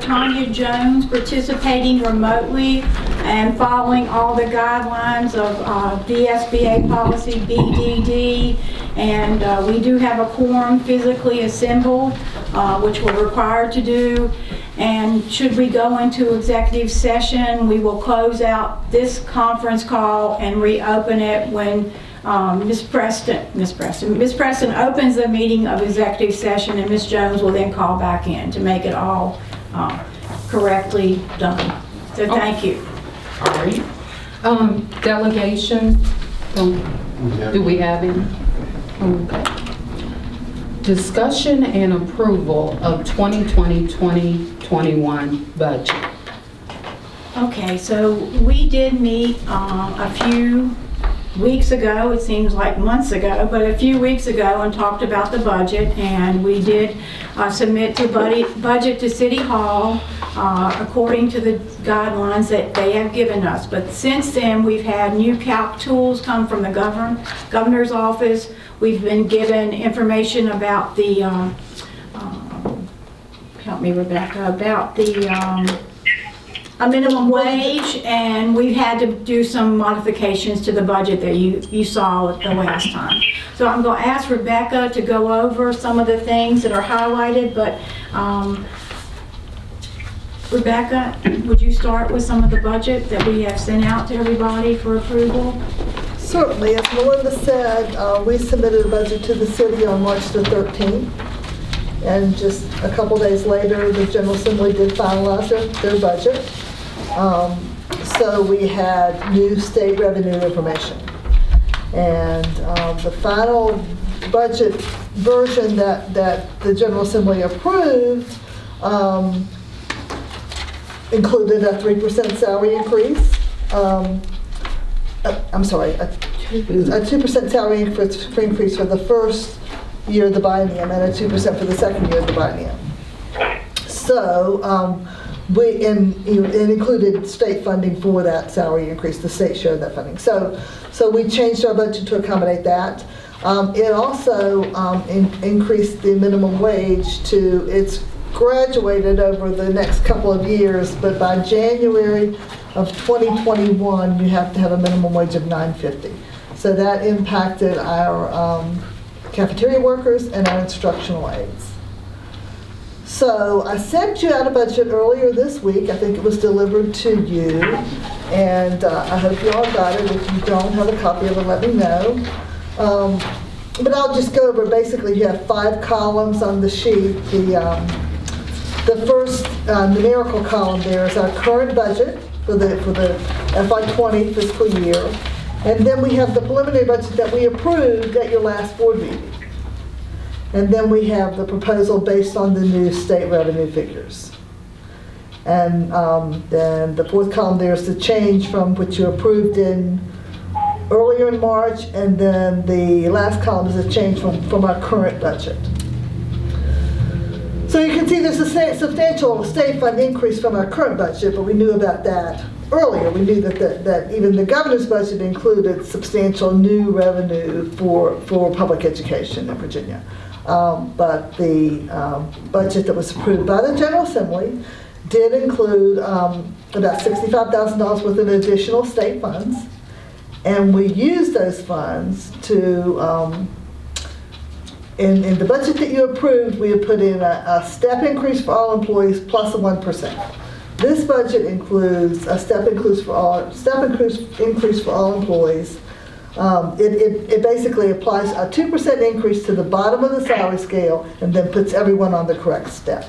Tanya Jones participating remotely and following all the guidelines of VSBA policy BDD. And we do have a quorum physically assembled, which we're required to do. And should we go into executive session, we will close out this conference call and reopen it when Ms. Preston opens the meeting of executive session, and Ms. Jones will then call back in to make it all correctly done. So thank you. All right. Delegation. Do we have any? Okay. Discussion and approval of 2020-2021 budget. Okay, so we did meet a few weeks ago, it seems like months ago, but a few weeks ago, and talked about the budget, and we did submit the budget to City Hall according to the guidelines that they have given us. But since then, we've had new calc tools come from the governor's office. We've been given information about the, help me Rebecca, about the a minimum wage, and we've had to do some modifications to the budget that you saw the last time. So I'm going to ask Rebecca to go over some of the things that are highlighted, but Rebecca, would you start with some of the budget that we have sent out to everybody for approval? Certainly. As Melinda said, we submitted a budget to the city on March the 13th, and just a couple days later, the General Assembly did finalize their budget. So we had new state revenue information. And the final budget version that the General Assembly approved included a 3% salary increase. I'm sorry, a 2% salary increase for the first year of the biennium and a 2% for the second year of the biennium. So it included state funding for that salary increase, the state share of that funding. So we changed our budget to accommodate that. It also increased the minimum wage to, it's graduated over the next couple of years, but by January of 2021, you have to have a minimum wage of $9.50. So that impacted our cafeteria workers and our instructional aides. So I sent you out a budget earlier this week. I think it was delivered to you, and I hope you all got it. If you don't have a copy of it, let me know. But I'll just go over, basically you have 5 columns on the sheet. The first numerical column there is our current budget for the FY20 fiscal year. And then we have the preliminary budget that we approved at your last board meeting. And then we have the proposal based on the new state revenue figures. And then the fourth column there is the change from what you approved earlier in March, and then the last column is a change from our current budget. So you can see there's a substantial state fund increase from our current budget, but we knew about that earlier. We knew that even the governor's budget included substantial new revenue for public education in Virginia. But the budget that was approved by the General Assembly did include about $65,000 worth of additional state funds, and we used those funds to in the budget that you approved, we had put in a step increase for all employees plus a 1%. This budget includes a step increase for all employees. It basically applies a 2% increase to the bottom of the salary scale and then puts everyone on the correct step.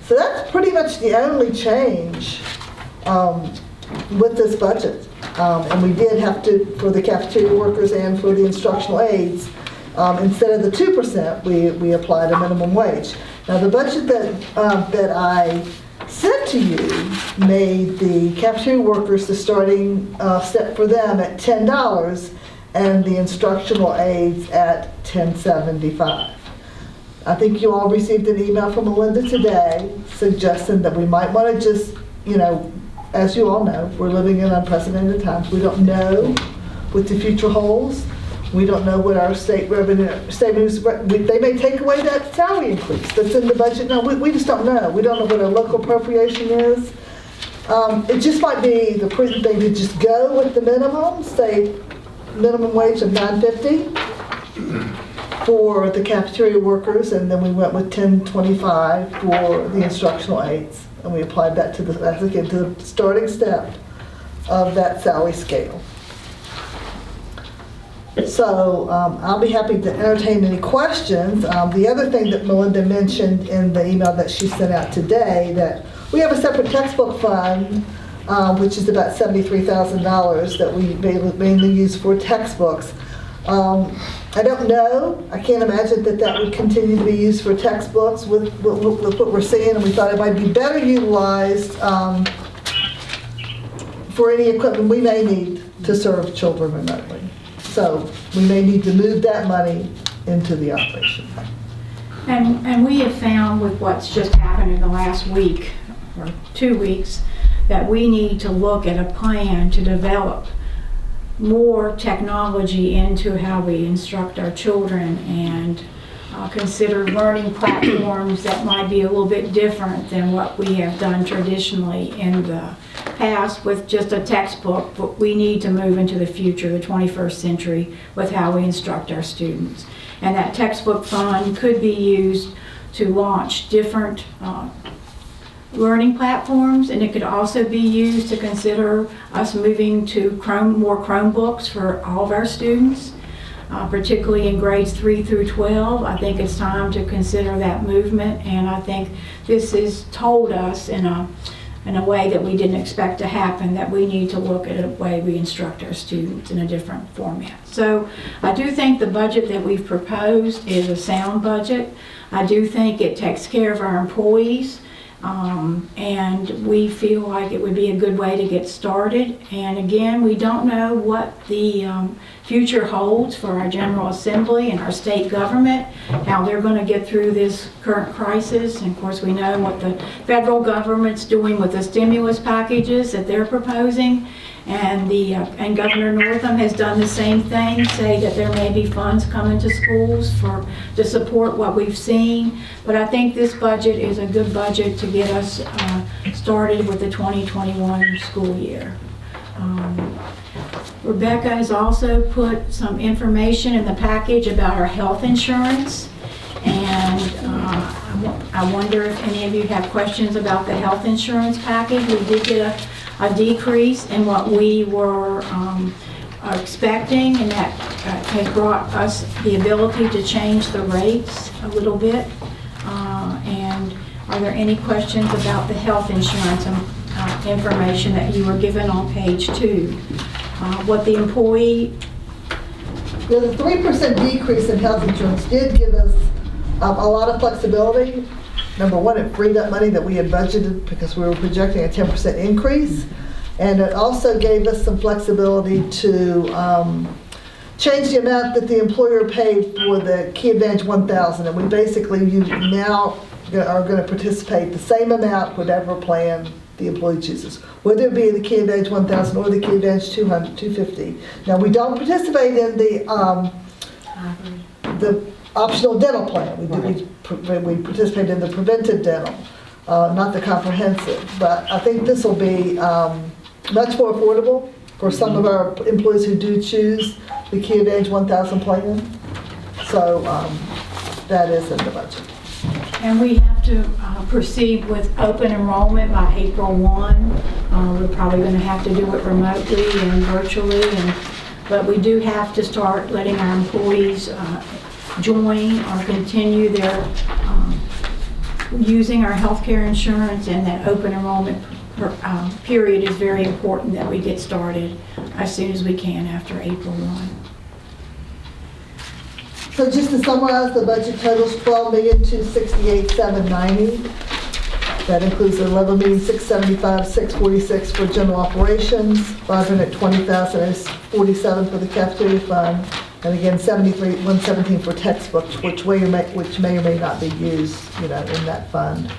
So that's pretty much the only change with this budget. And we did have to, for the cafeteria workers and for the instructional aides, instead of the 2%, we applied a minimum wage. Now the budget that I sent to you made the cafeteria workers the starting step for them at $10 and the instructional aides at $10.75. I think you all received an email from Melinda today suggesting that we might want to just, as you all know, we're living in unprecedented times. We don't know what the future holds. We don't know what our state revenues, they may take away that salary increase that's in the budget. No, we just don't know. We don't know what our local appropriation is. It just might be the prudent thing to just go with the minimum, say minimum wage of $9.50 for the cafeteria workers, and then we went with $10.25 for the instructional aides. And we applied that to the starting step of that salary scale. So I'll be happy to entertain any questions. The other thing that Melinda mentioned in the email that she sent out today, that we have a separate textbook fund, which is about $73,000 that we mainly use for textbooks. I don't know. I can't imagine that would continue to be used for textbooks with what we're seeing, and we thought it might be better utilized for any equipment we may need to serve children remotely. So we may need to move that money into the operation fund. And we have found with what's just happened in the last week or 2 weeks that we need to look at a plan to develop more technology into how we instruct our children and consider learning platforms that might be a little bit different than what we have done traditionally in the past with just a textbook, but we need to move into the future, the 21st century, with how we instruct our students. And that textbook fund could be used to launch different learning platforms, and it could also be used to consider us moving to more Chromebooks for all of our students, particularly in grades 3 through 12. I think it's time to consider that movement, and I think this is told us in a way that we didn't expect to happen, that we need to look at a way we instruct our students in a different format. So I do think the budget that we've proposed is a sound budget. I do think it takes care of our employees. And we feel like it would be a good way to get started. And again, we don't know what the future holds for our General Assembly and our state government, how they're going to get through this current crisis. And of course, we know what the federal government's doing with the stimulus packages that they're proposing. And Governor Northam has done the same thing, say that there may be funds coming to schools to support what we've seen. But I think this budget is a good budget to get us started with the 2021 school year. Rebecca has also put some information in the package about our health insurance. And I wonder if any of you have questions about the health insurance package. We did get a decrease in what we were expecting, and that has brought us the ability to change the rates a little bit. And are there any questions about the health insurance information that you were given on page 2? What the employee... The 3% decrease in health insurance did give us a lot of flexibility. Number one, it freed up money that we had budgeted because we were projecting a 10% increase. And it also gave us some flexibility to change the amount that the employer paid for the Key Advantage 1000. And we basically now are going to participate the same amount, whatever plan the employee chooses, whether it be the Key Advantage 1000 or the Key Advantage 250. Now, we don't participate in the optional dental plan. We participate in the preventive dental, not the comprehensive. But I think this will be much more affordable for some of our employees who do choose the Key Advantage 1000 plan. So that is in the budget. And we have to proceed with open enrollment by April 1. We're probably going to have to do it remotely and virtually, but we do have to start letting our employees join or continue their using our health care insurance, and that open enrollment period is very important that we get started as soon as we can after April 1. So just to summarize, the budget totals $12,268,790. That includes $11,675,646 for general operations, $520,047 for the cafeteria fund, and again $73,117 for textbooks, which may or may not be used, in that fund.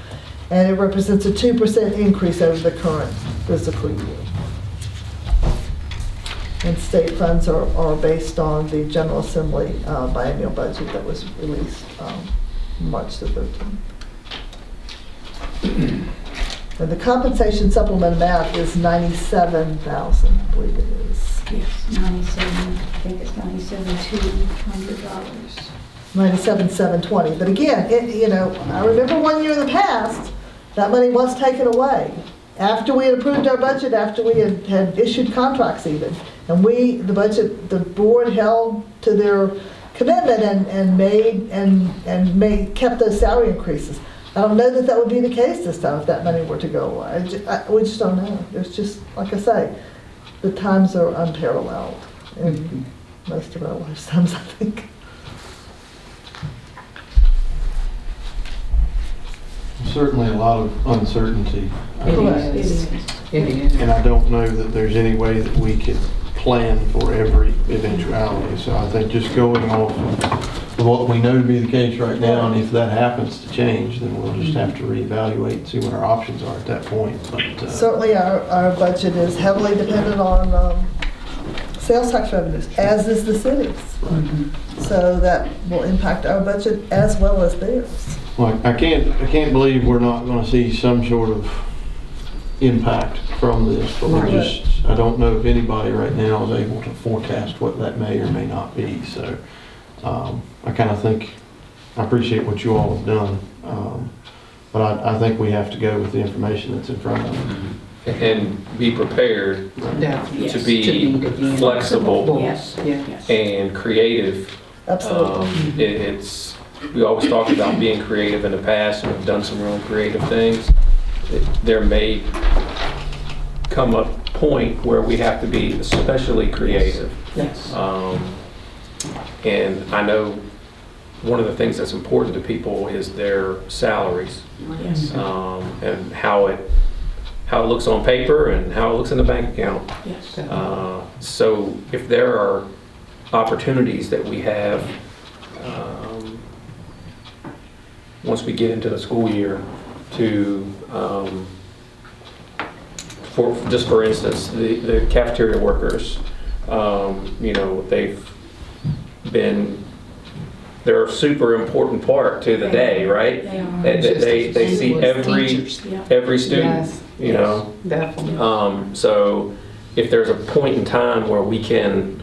And it represents a 2% increase over the current fiscal year. And state funds are based on the General Assembly biennial budget that was released March the 13th. And the compensation supplement amount is $97,000, I believe it is. Yes, 97, I think it's $97,200. 97,720. But again, I remember 1 year in the past, that money was taken away. After we had approved our budget, after we had issued contracts even. And the board held to their commitment and kept those salary increases. I don't know that would be the case this time if that money were to go away. We just don't know. There's just, like I say, the times are unparalleled in most of our lifetimes, I think. Certainly a lot of uncertainty. It is. It is. And I don't know that there's any way that we could plan for every eventuality. So I think just going off of what we know to be the case right now, and if that happens to change, then we'll just have to reevaluate and see what our options are at that point. But Certainly our budget is heavily dependent on sales tax revenues, as is the city's. So that will impact our budget as well as theirs. well, I can't believe we're not going to see some sort of impact from this, but I don't know if anybody right now is able to forecast what that may or may not be. So I kind of think, I appreciate what you all have done, but I think we have to go with the information that's in front of us. And be prepared Definitely. to be flexible Yes, yes. and creative. Absolutely. We always talk about being creative in the past, and we've done some really creative things. There may come a point where we have to be especially creative. Yes. And I know one of the things that's important to people is their salaries, Yes, and how it looks on paper and how it looks in the bank account. yes. So if there are opportunities that we have, once we get into the school year, to, for instance, the cafeteria workers, they're a super important part to the day, right? They are. They see every student, Yes. Definitely. So if there's a point in time where we can,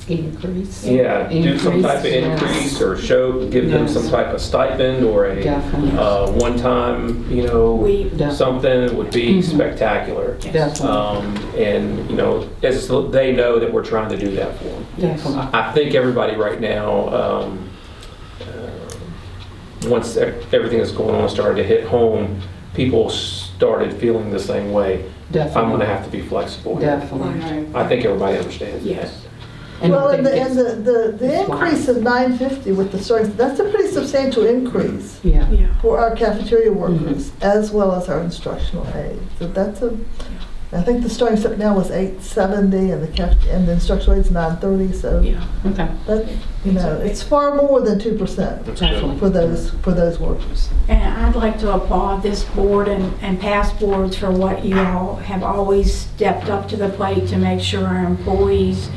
Increase. do some type of increase or give them some type of stipend or a Definitely. one-time, something would be spectacular. Definitely. And, as they know that we're trying to do that for them. Definitely. I think everybody right now, once everything that's going on started to hit home, people started feeling the same way. Definitely. I'm going to have to be flexible here. Definitely. I think everybody understands that. Yes. Well, I and think the increase of $950 with the starting, that's a pretty substantial increase Yeah. Yeah. for our cafeteria workers as well as our instructional aides. So I think the starting step now was $870 and the instructional aides $930. So Yeah. Okay. that, it's far more than 2% Definitely. for those workers. And I'd like to applaud this board and past boards for what you all have always stepped up to the plate to make sure our employees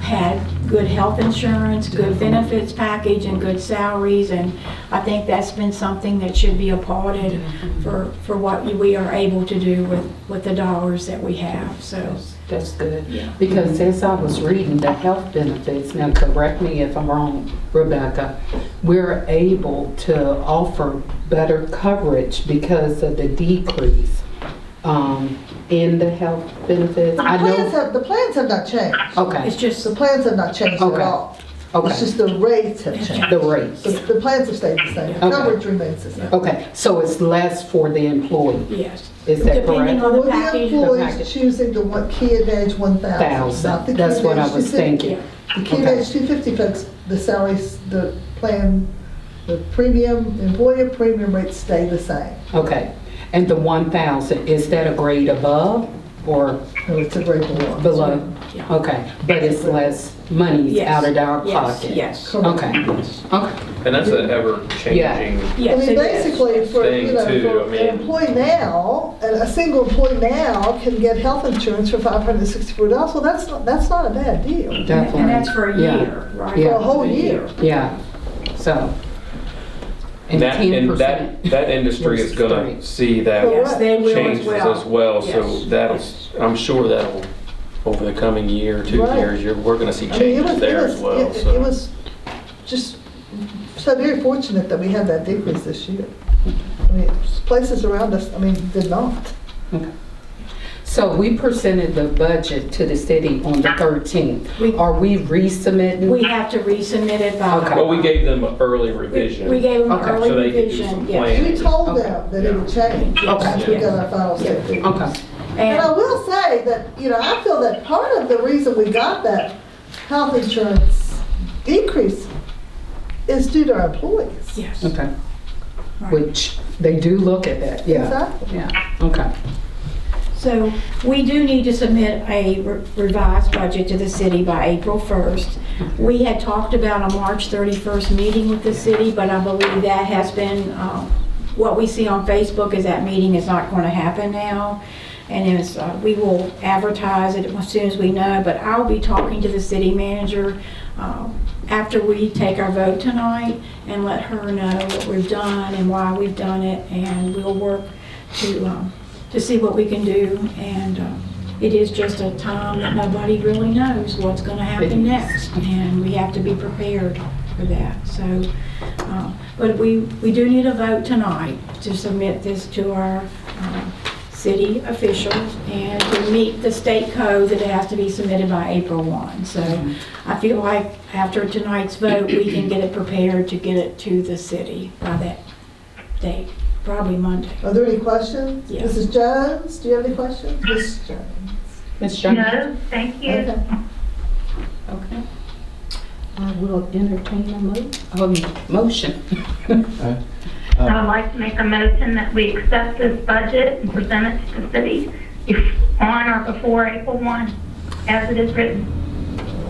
had good health insurance, good benefits package, and good salaries. And I think that's been something that should be applauded for what we are able to do with the dollars that we have. So That's good. Yeah. Because as I was reading the health benefits, now correct me if I'm wrong, Rebecca, we're able to offer better coverage because of the decrease in the health benefits. The plans have not changed. Okay. it's just, The plans have not changed at Okay. all. Okay. It's just the rates have changed. The rates. The plans have stayed the same. The Okay. coverage remains the same. Okay, so it's less for the employee. yes. Is that Depending correct? on the Or the package. The employees package. choosing the Key Advantage 1,000. not the Key That's what I Advantage was 250. thinking. The Key Okay. Advantage 250 folks, the salaries, the plan, the premium, employer premium rates stay the same. Okay, and the 1,000, is that a grade above or So it's a grade below. below? Yeah. Okay, but it's less money Yes. out of our Yes, pocket? yes. Correct. Okay, Yes. okay. And that's an ever-changing, I Yes, mean, it is. basically, for, Thing you know, too, for I mean- an employee now, a single employee now can get health insurance for $564. Well, that's not a bad deal. Definitely. And that's for a Yeah. year, right? Yeah. For a whole year. Yeah, so. And that, and 10%. that industry is gonna Straight. see that Yes, they will as changes well. as well, so Yes. that'll, Yes. I'm sure that'll, over the coming year, 2 Right. years, we're gonna see I mean, changes there as well, it so. was just so very fortunate that we had that decrease this year. I mean, places around us, I mean, did not. So we presented the budget to the city on the 13th. We- Are we resubmitting? We have to resubmit it by. Okay. Well, we gave them an early revision. We gave them an Okay. early So they could do revision, some yes. planning. We told Okay. them that it would change Okay. once we Yes. got our final state Yeah. figures. Okay, And I And, will say that, you know, I feel that part of the reason we got that health insurance decrease is due to our employees. yes. okay. Right. Which, they do look at that, yeah. Exactly. Yeah, okay. So we do need to submit a revised budget to the city by April 1st. We had talked about a March 31st meeting with the city, but I believe that has been, what we see on Facebook is that meeting is not going to happen now. And we will advertise it as soon as we know, but I'll be talking to the city manager after we take our vote tonight and let her know what we've done and why we've done it, and we'll work to see what we can do. And it is just a time that nobody really knows what's going to happen next, and we have to be prepared for that. So, but we do need a vote tonight to submit this to our city officials and to meet the state code that it has to be submitted by April 1. So I feel like after tonight's vote, we can get it prepared to get it to the city by that date, probably Monday. Are there any questions? Yeah. Mrs. Jones, do you have any questions? Ms. Jones? Ms. Jones? No, thank you. Okay. Okay. I will entertain a motion. Okay. I would like to make a motion that we accept this budget and present it to the city on or before April 1, as it is written.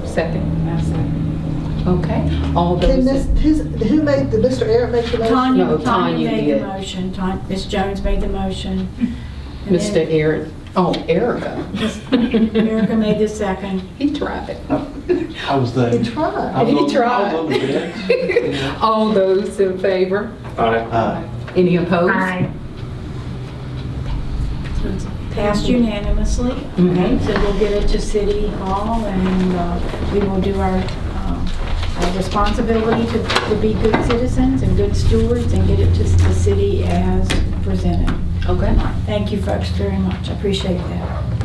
Second, I second. Okay, all Can those, who made Mr. Eric make the motion? Tanya No, Tanya made did. the motion. Ms. Jones made the motion. And Mr. then Eric, oh, Erica. Erica made the second. He tried it. I was there. He tried. I was He on- tried. I was on the bench. All those in favor? Aye. Any opposed? Aye. Passed unanimously. Okay, so we'll get it to City Hall, and we will do our responsibility to be good citizens and good stewards and get it to the city as presented. Okay. Thank you folks very much. I appreciate that.